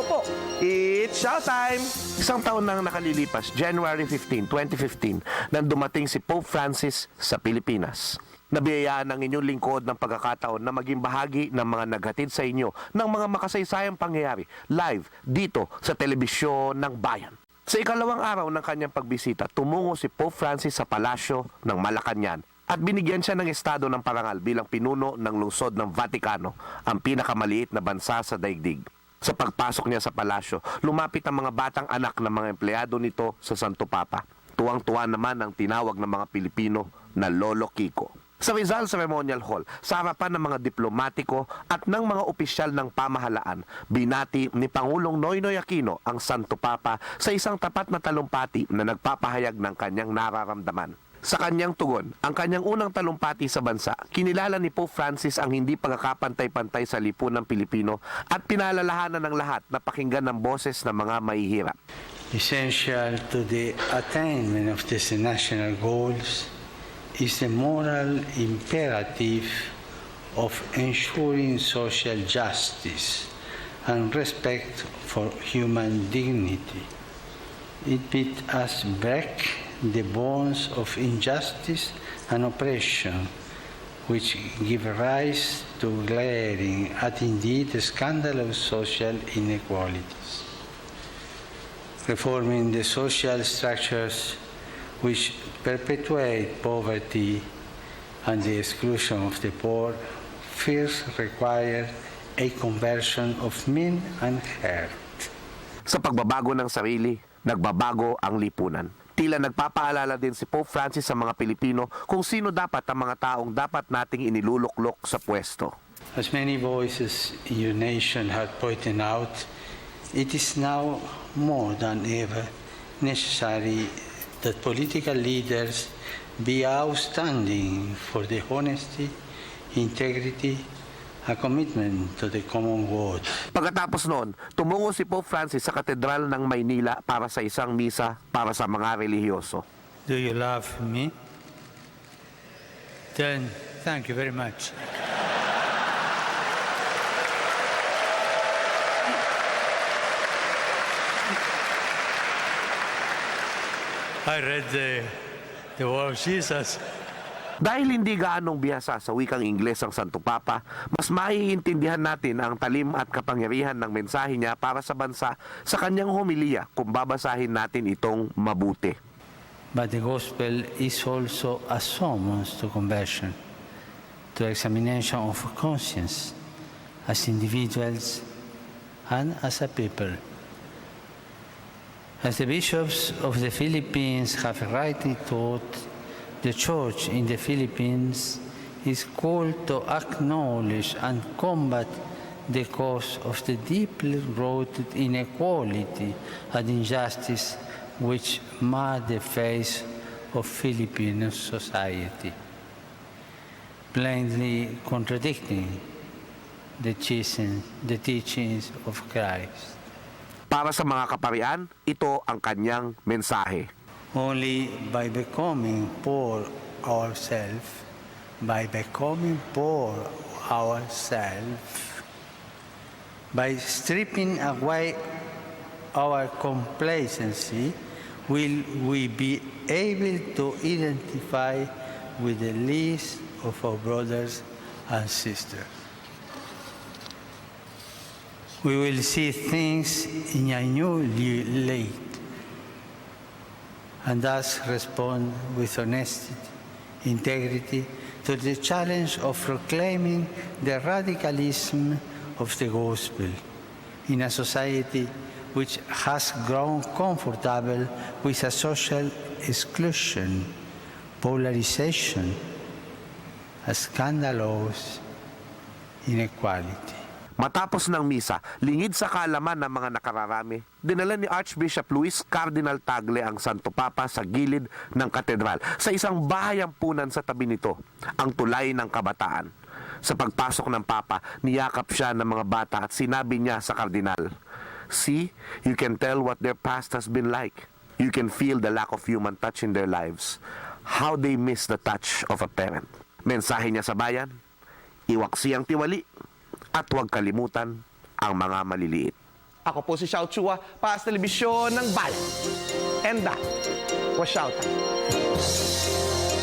po. It's showtime! Isang taon nang nakalilipas, January 15, 2015, nang dumating si Pope Francis sa Pilipinas. Nabiyayaan ng inyong lingkod ng pagkakataon na maging bahagi ng mga naghatid sa inyo ng mga makasaysayang pangyayari live dito sa telebisyon ng bayan. Sa ikalawang araw ng kanyang pagbisita, tumungo si Pope Francis sa palasyo ng Malacanang at binigyan siya ng estado ng parangal bilang pinuno ng lungsod ng Vatikano, ang pinakamaliit na bansa sa daigdig. Sa pagpasok niya sa palasyo, lumapit ang mga batang anak ng mga empleyado nito sa Santo Papa. Tuwang-tuwa naman ang tinawag ng mga Pilipino na Lolo Kiko. Sa Rizal Ceremonial Hall, sa harapan ng mga diplomatiko at ng mga opisyal ng pamahalaan, binati ni Pangulong Noynoy Aquino ang Santo Papa sa isang tapat na talumpati na nagpapahayag ng kanyang nararamdaman. Sa kanyang tugon, ang kanyang unang talumpati sa bansa, kinilala ni Pope Francis ang hindi pagkakapantay-pantay sa lipunan ng Pilipino at pinalalahanan ng lahat na pakinggan ng boses ng mga mahihirap. Essential to the attainment of these national goals is the moral imperative of ensuring social justice and respect for human dignity. It bids us break the bonds of injustice and oppression, which give rise to glaring and indeed scandalous social inequalities. Reforming the social structures which perpetuate poverty and the exclusion of the poor first require a conversion of mind and heart. Sa pagbabago ng sarili, nagbabago ang lipunan. Tila nagpapaalala din si Pope Francis sa mga Pilipino kung sino dapat ang mga taong dapat nating iniluluklok sa pwesto. As many voices in your nation have pointed out, it is now more than ever necessary that political leaders be outstanding for the honesty, integrity, and commitment to the common good. Pagkatapos noon, tumungo si Pope Francis sa Katedral ng Maynila para sa isang misa para sa mga relihiyoso. Do you love me? Then, thank you very much. I read the word of Jesus. Dahil hindi gaanong bihasa sa wikang Ingles ang Santo Papa, mas maiintindihan natin ang talim at kapangyarihan ng mensahe niya para sa bansa sa kanyang homilya kung babasahin natin itong mabuti. But the gospel is also a summons to conversion, to examination of conscience, as individuals and as a people. As the bishops of the Philippines have rightly taught, the Church in the Philippines is called to acknowledge and combat the cause of the deeply rooted inequality and injustice which mar the face of Filipino society, plainly contradicting the teachings of Christ. Para sa mga kaparian, ito ang kanyang mensahe. Only by becoming poor ourselves, by stripping away our complacency, will we be able to identify with the least of our brothers and sisters. We will see things in a new light and thus respond with honesty, integrity to the challenge of proclaiming the radicalism of the gospel in a society which has grown comfortable with a social exclusion, polarization, a scandalous inequality. Matapos ng misa, lingid sa kaalaman ng mga nakararami, dinala ni Archbishop Luis Cardinal Tagle ang Santo Papa sa gilid ng katedral sa isang bahay ampunan sa tabi nito, ang tulay ng kabataan. Sa pagpasok ng Papa, niyakap siya ng mga bata at sinabi niya sa kardinal, "See, you can tell what their past has been like. You can feel the lack of human touch in their lives. How they miss the touch of a parent." Mensahe niya sa bayan, iwaksi ang tiwali at huwag kalimutan ang mga maliliit. Ako po si Xiao Chua, para sa telebisyon ng Bayan. And that was Xiao Time.